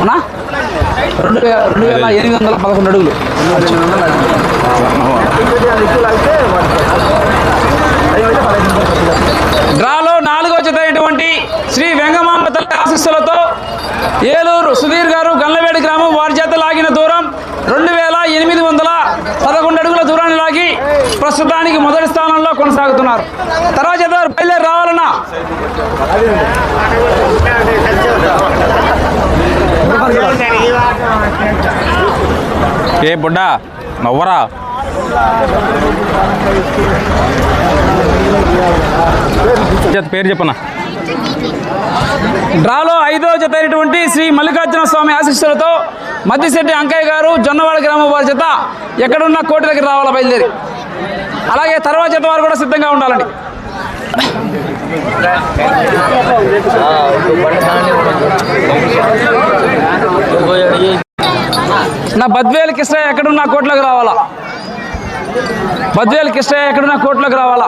అన్నా 2811 అడుగులు. డ్రాలో 4వ జత అయినటువంటి శ్రీ వెంగమాంబ తల్లి ఆశీస్సులతో ఏలూరు సుధీర్ గారు గల్లవేడి గ్రామం వారి చేత లాగిన దూరం 2811 అడుగుల దూరాన్ని లాగి ప్రస్తుతానికి మొదటి స్థానంలో కొనసాగుతున్నారు. తర్వాత జత బయలుదేరి రావాలన్నా. ఏ బుడ్డా నవ్వరా. పేరు చెప్పనా. డ్రాలో 5వ జత అయినటువంటి శ్రీ మల్లికార్జున స్వామి ఆశీస్సులతో మద్దిశెట్టి అంకయ్య గారు జొన్నవాడ గ్రామం వారి జత ఎక్కడున్నా కోటి దగ్గర రావాలా బయలుదేరి. అలాగే తర్వాత జత వారు కూడా సిద్ధంగా ఉండాలండి. నా బద్వేలు కిష్టయ్య ఎక్కడున్నా కోట్లోకి రావాలా. బద్వేలు కిష్టయ్య ఎక్కడున్నా కోట్లోకి రావాలా.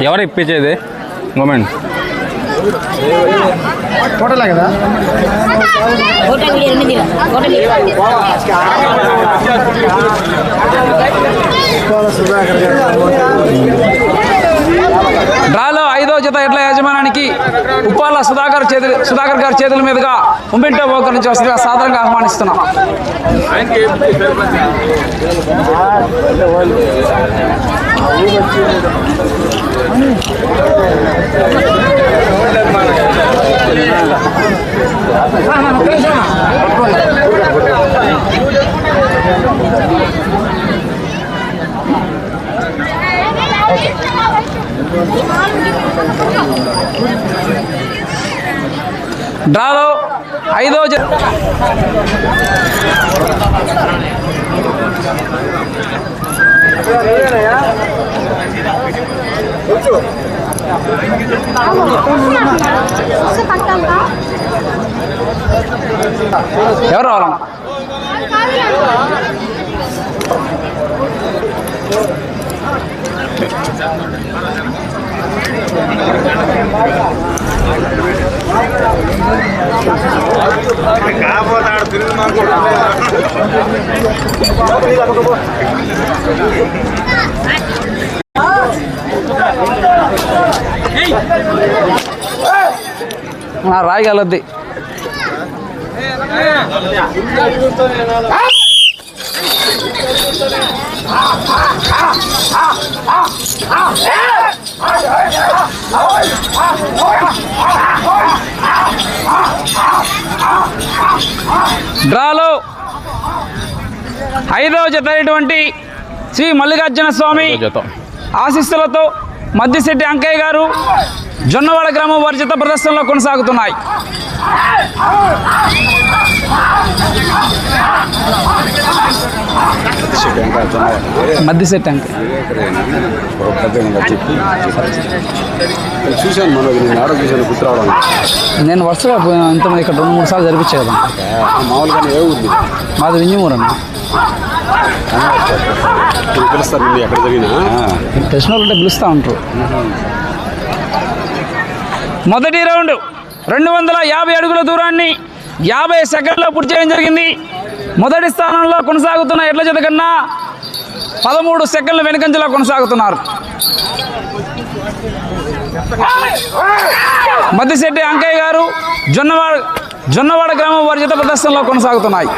ఎవరు ఇప్పించేది మూమెంట్ హోటల్ కదా డ్రాలో 5వ జత ఎడ్ల యాజమానానికి ఉప్పాల సుధాకర్ గారి చేతుల మీదుగా ఉంబింటో బోకర్ నుంచి వస్తుందిగా సాధారణంగా ఆహ్వానిస్తున్నాం. డ్రాలో 5వ జత ఎవరు రావాలన్నా. రాయగలద్ది. డ్రాలో 5వ జత అయినటువంటి శ్రీ మల్లికార్జున స్వామి ఆశీస్సులతో మద్దిశెట్టి అంకయ్య గారు జొన్నవాడ గ్రామం వారి జత ప్రదర్శనలో కొనసాగుతున్నాయి. మద్దిశెట్టి అంకయ్య చూశాను మనోజ్, నేను ఆరోగ్యం గుర్తురావడం. నేను వరుసగా ఇంతమంది ఇక్కడ 2-3 సార్లు జరిపించే కదా. మామూలుగానే ఏ ఊరు మాది వింజమూరు అన్న. పిలుస్తారు మీరు ఎక్కడ జరిగినా తెలిసిన వాళ్ళు ఉంటే పిలుస్తూ ఉంటారు. మొదటి రౌండ్ 250 అడుగుల దూరాన్ని 50 సెకండ్లో పూర్తి చేయడం జరిగింది. మొదటి స్థానంలో కొనసాగుతున్న ఎడ్ల జత కన్నా 13 సెకండ్ల వెనుకంజలో కొనసాగుతున్నారు. మద్దిశెట్టి అంకయ్య గారు జొన్నవాడ గ్రామం వారి జత ప్రదర్శనలో కొనసాగుతున్నాయి.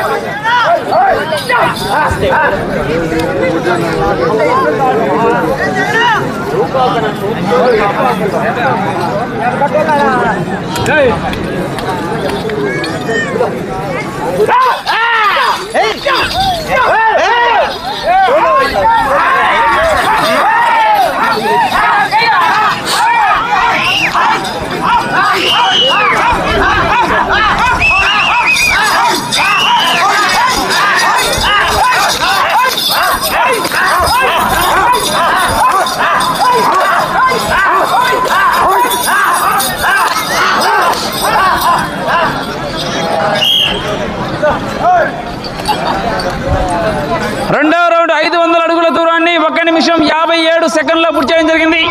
17 సెకండ్లో పూర్తి చేయడం జరిగింది.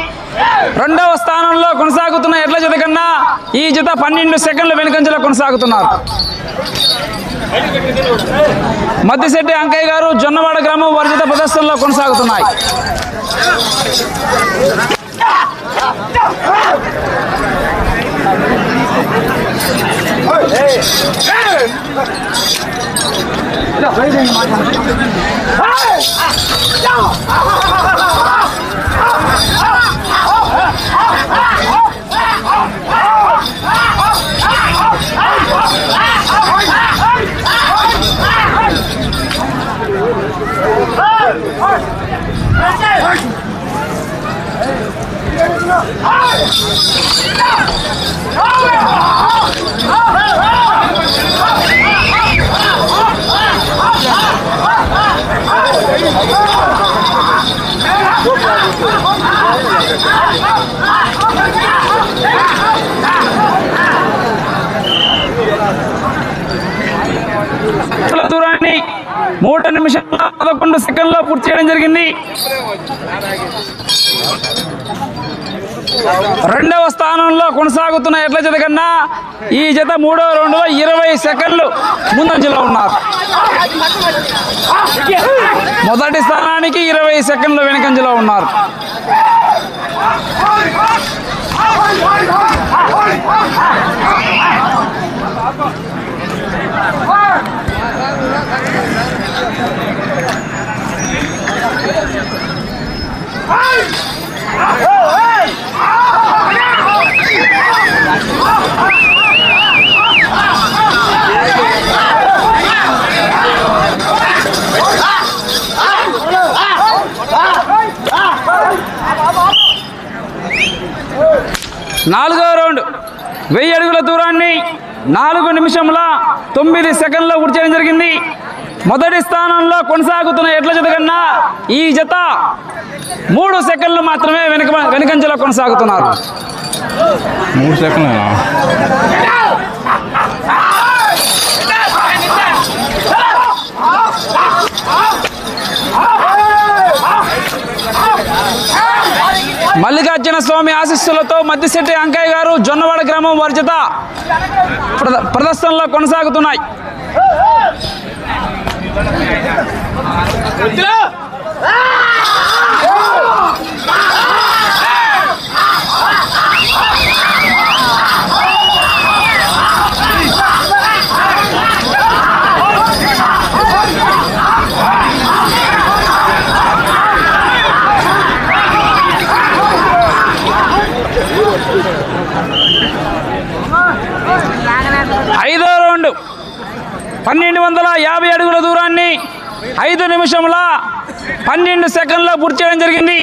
రెండవ స్థానంలో కొనసాగుతున్న ఎడ్ల జత కన్నా ఈ జత 12 సెకండ్ల వెనుకంజలో కొనసాగుతున్నారు. మద్దిశెట్టి అంకయ్య గారు జొన్నవాడ గ్రామం వారి జత ప్రదర్శనలో కొనసాగుతున్నాయి. దూరాన్ని 3 నిమిషాల 11 సెకండ్లో పూర్తి చేయడం జరిగింది. రెండవ స్థానంలో కొనసాగుతున్న ఎడ్ల జత కన్నా ఈ జత మూడవ రౌండ్లో 20 సెకండ్లు ముందంజలో ఉన్నారు. మొదటి స్థానానికి 20 సెకండ్లు వెనుకంజలో ఉన్నారు. నాలుగవ రౌండ్ 1000 అడుగుల దూరాన్ని 4 నిమిషముల 9 సెకండ్లో పూర్తి చేయడం జరిగింది. మొదటి స్థానంలో కొనసాగుతున్న ఎడ్ల జత కన్నా ఈ జత 3 సెకండ్లు మాత్రమే వెనుకంజలో కొనసాగుతున్నారు. 3 సెకండ్లేనా? మల్లికార్జున స్వామి ఆశీస్సులతో మద్దిశెట్టి అంకయ్య గారు జొన్నవాడ గ్రామం వారి జత ప్రదర్శనలో కొనసాగుతున్నాయి. ఐదో రౌండ్ 1250 అడుగుల దూరాన్ని 5 నిమిషముల 12 సెకండ్లో పూర్తి చేయడం జరిగింది.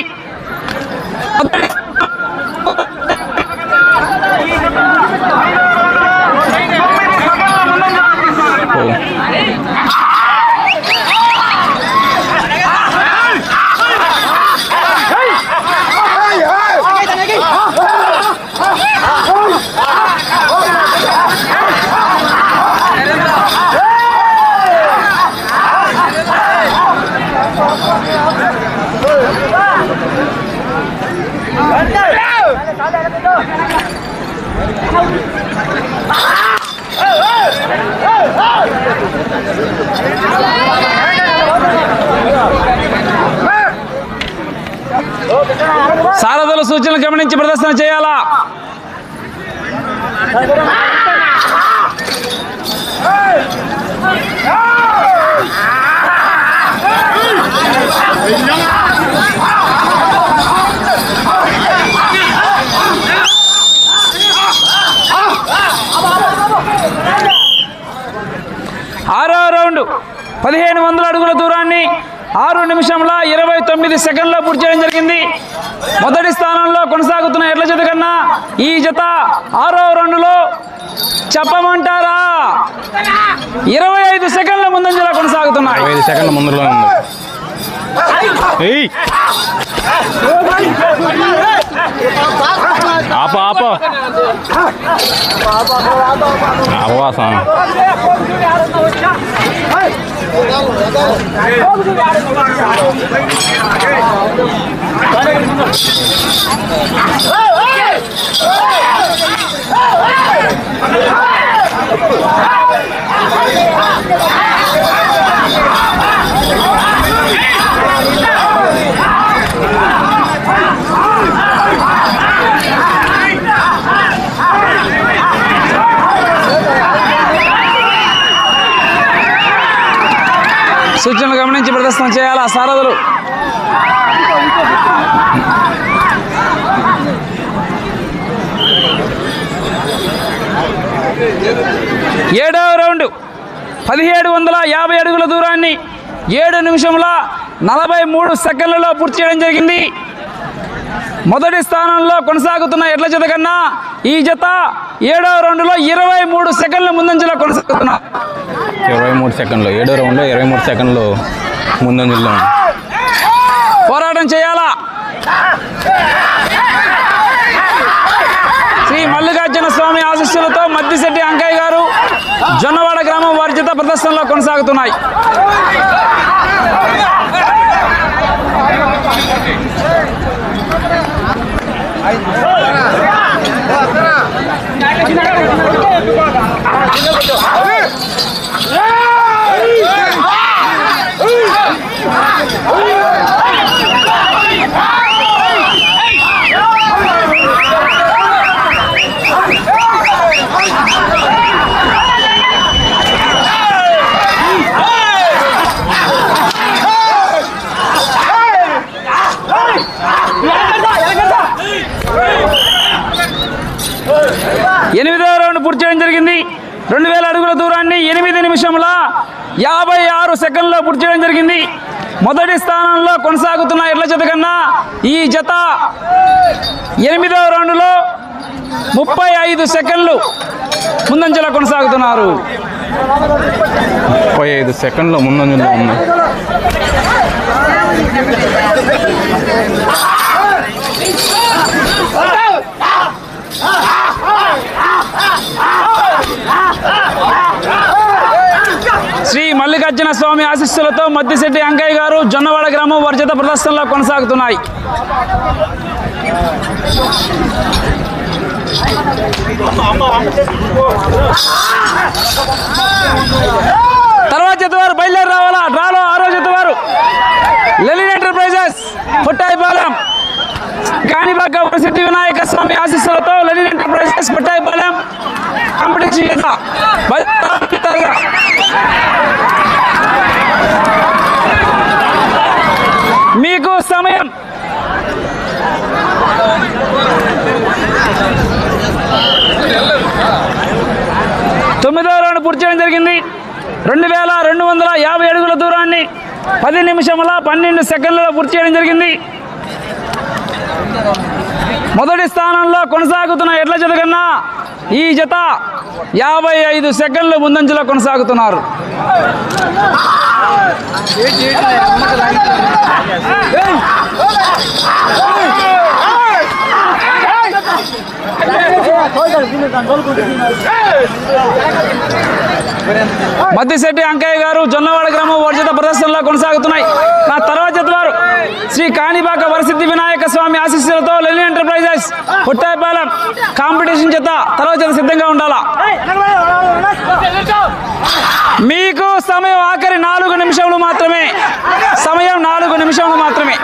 సారథుల సూచనలు గమనించి ప్రదర్శన చేయాలా. ఆరో రౌండ్ 1500 అడుగుల దూరాన్ని 6 నిమిషముల 29 సెకండ్లో పూర్తి చేయడం జరిగింది. మొదటి స్థానంలో కొనసాగుతున్న ఎడ్ల జత కన్నా ఈ జత 6వ రౌండ్లో చెప్పమంటారా 25 సెకండ్ల ముందంజలో కొనసాగుతున్నాయి. 25 సెకండ్ల ముందులో ఉంది. ఆప ఆప ఆపవాసం సూచనలు గమనించి ప్రదర్శన చేయాలా సారథులు. ఏడవ రౌండ్ 1750 అడుగుల దూరాన్ని 7 నిమిషముల 43 సెకండ్లలో పూర్తి చేయడం జరిగింది. మొదటి స్థానంలో కొనసాగుతున్న ఎడ్ల జత కన్నా ఈ జత 7వ రౌండ్లో 23 సెకండ్ల ముందంజలో కొనసాగుతున్నారు. 23 సెకండ్లు 7వ రౌండ్లో 23 సెకండ్లు ముందంజలో పోరాటం చేయాలా. శ్రీ మల్లికార్జున స్వామి ఆశీస్సులతో మద్దిశెట్టి అంకయ్య గారు జొన్నవాడ గ్రామం వారి జత ప్రదర్శనలో కొనసాగుతున్నాయి. ఎనిమిదవ రౌండ్ పూర్తి చేయడం జరిగింది. 2000 అడుగుల దూరాన్ని 8 నిమిషముల 56 సెకండ్లో పూర్తి చేయడం జరిగింది. మొదటి స్థానంలో కొనసాగుతున్న ఎడ్ల జత కన్నా ఈ జత 8వ రౌండ్లో 35 సెకండ్లు ముందంజలో కొనసాగుతున్నారు. 35 సెకండ్ల ముందంజలో ఉంది. శ్రీ మల్లికార్జున స్వామి ఆశీస్సులతో మద్దిశెట్టి అంకయ్య గారు జొన్నవాడ గ్రామం వారి జత ప్రదర్శనలో కొనసాగుతున్నాయి. తర్వాత జత వారు బయలుదేరి రావాలా. డ్రాలో 6వ జత వారు లలిత ఎంటర్ప్రైజెస్ పుట్టాయిపాలెం కాణిబాక వరసిద్ధి వినాయక స్వామి ఆశీస్సులతో లలిత ఎంటర్ప్రైజెస్ పుట్టాయిపాలెం కాంపిటీషన్ జత మీకు సమయం తొమ్మిదవ రౌండ్ పూర్తి చేయడం జరిగింది. 2250 అడుగుల దూరాన్ని 10 నిమిషముల 12 సెకండ్లలో పూర్తి చేయడం జరిగింది. మొదటి స్థానంలో కొనసాగుతున్న ఎడ్ల జత కన్నా ఈ జత 55 సెకండ్లు ముందంజలో కొనసాగుతున్నారు. మద్దిశెట్టి అంకయ్య గారు జొన్నవాడ గ్రామం వారి జత ప్రదర్శనలో కొనసాగుతున్నాయి. నా తర్వాత జత వారు శ్రీ కాణిబాక వరసిద్ధి వినాయక స్వామి ఆశీస్సులతో లలిత ఎంటర్ప్రైజెస్ పుట్టాయిపాలెం కాంపిటీషన్ జత తర్వాత జత సిద్ధంగా ఉండాలా. మీకు సమయం ఆఖరి 4 నిమిషములు మాత్రమే. సమయం 4 నిమిషములు మాత్రమే.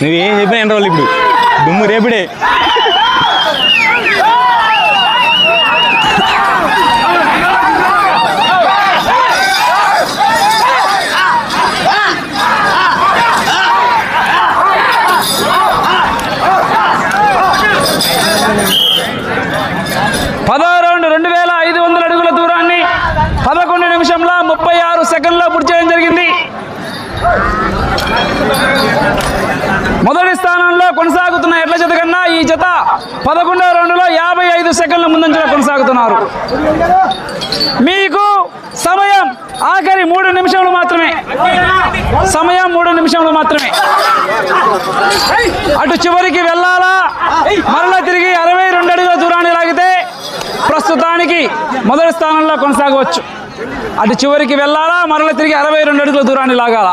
నువ్వేం చెప్పినా ఎండ వాళ్ళు ఇప్పుడు దుమ్ము రేపిడే. పదో రౌండ్ 2500 అడుగుల దూరాన్ని 11 నిమిషంలో 36 సెకండ్లో పూర్తి చేయడం జరిగింది. మొదటి స్థానంలో కొనసాగుతున్న ఎడ్ల జత కన్నా ఈ జత 11వ రౌండ్లో 55 సెకండ్ల ముందంజలో కొనసాగుతున్నారు. మీకు సమయం ఆఖరి 3 నిమిషములు మాత్రమే సమయం, 3 నిమిషములు మాత్రమే. అటు చివరికి వెళ్ళాలా, మరలా తిరిగి 62 అడుగుల దూరాన్ని లాగితే ప్రస్తుతానికి మొదటి స్థానంలో కొనసాగవచ్చు. అటు చివరికి వెళ్ళాలా, మరలా తిరిగి 62 అడుగుల దూరాన్ని లాగాల.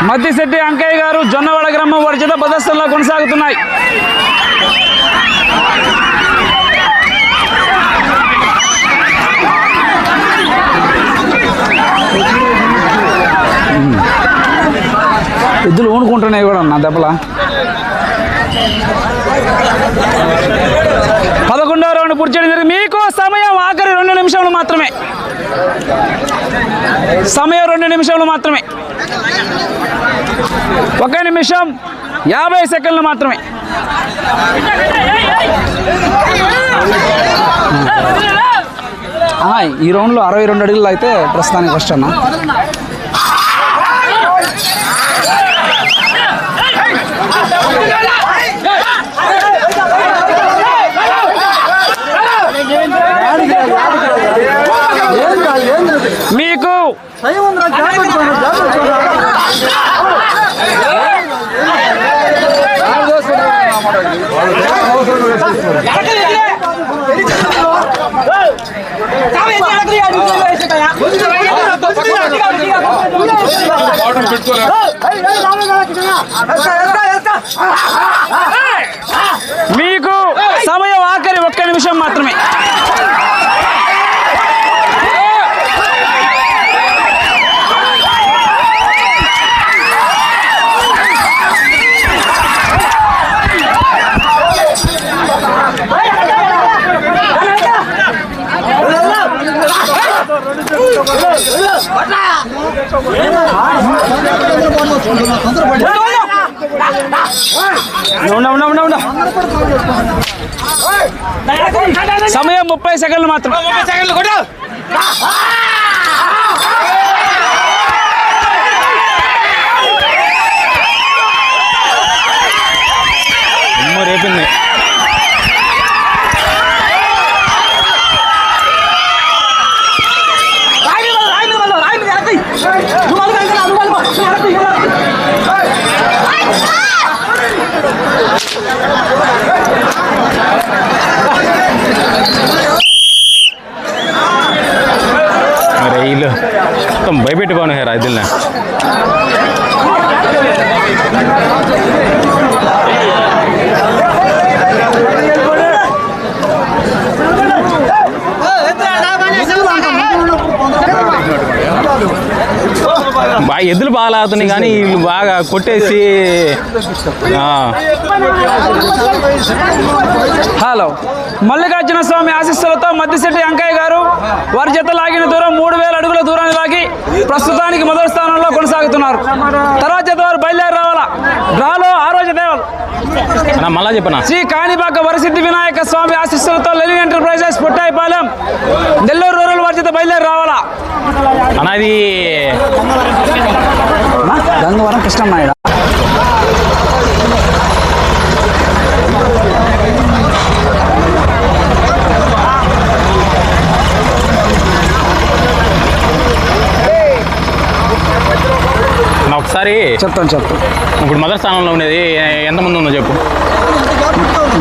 మద్దిశెట్టి అంకయ్య గారు జొన్నవాడ గ్రామం వారి చేత ప్రదర్శనలో కొనసాగుతున్నాయి. ఎద్దులు ఊనుకుంటున్నాయి కూడా అన్న దెబ్బల. 11వ రౌండ్ పూర్తి చేయడం జరిగింది. మీకు సమయం ఆఖరి 2 నిమిషాలు మాత్రమే. సమయం 2 నిమిషాలు మాత్రమే. 1 నిమిషం 50 సెకండ్లు మాత్రమే. ఈ రౌండ్లో 62 అడుగులు అయితే ప్రస్తుతానికి ఫస్ట్ అన్న. మీకు మీకు సమయం ఆఖరి 1 నిమిషం మాత్రమే. సమయం 30 సెకండ్లు మాత్రం. రేపింది. వీళ్ళు మొత్తం భయపెట్టుకోను హే రైతుల్ని. బాగా ఎద్దులు బాగా లాగుతున్నాయి కానీ వీళ్ళు బాగా కొట్టేసి. హలో, మల్లికార్జున స్వామి ఆశీస్సులతో మద్దిశెట్టి అంకయ్య గారు వారి జత లాగిన దూరం 3000 అడుగుల దూరాన్ని లాగి ప్రస్తుతానికి మొదటి స్థానంలో కొనసాగుతున్నారు. తర్వాత జత వారు బయలుదేరి రావాలా. డ్రాలో 6వ జత మళ్ళా చెప్పనా శ్రీ కాణిపాక వరసిద్ధి వినాయక స్వామి ఆశీస్సులతో లెనిన్ ఎంటర్ప్రైజెస్ పుట్టాయిపాలెం నెల్లూరు రూరల్ వారి జత బయలుదేరి రావాలా. అన్నది గంగవరం కృష్ణనాయుడు. ఒకసారి చెప్తాను. ఇప్పుడు మొదటి స్థానంలో ఉండేది ఎంతమంది ఉందో చెప్పు.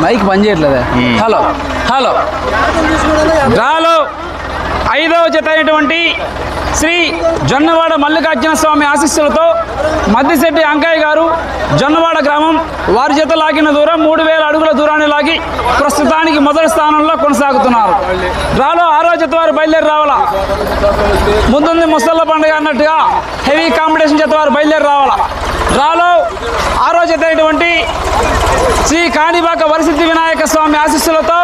మైక్ పని చేయట్లేదే. హలో డ్రాలో 5వ జత అయినటువంటి శ్రీ జొన్నవాడ మల్లికార్జున స్వామి ఆశీస్సులతో మద్దిశెట్టి అంకయ్య గారు జొన్నవాడ గ్రామం వారి జత లాగిన దూరం 3000 అడుగుల దూరాన్ని లాగి ప్రస్తుతానికి మొదటి స్థానంలో కొనసాగుతున్నారు. డ్రాలో 6వ జత వారు బయలుదేరి రావాలా. ముందుంది ముసళ్ళ పండుగ అన్నట్టుగా హెవీ కాంపిటీషన్ జత వారు బయలుదేరి రావాలా. డ్రాలో 6వ జత అయినటువంటి శ్రీ కాణిపాక వరసిద్ధి వినాయక స్వామి ఆశీస్సులతో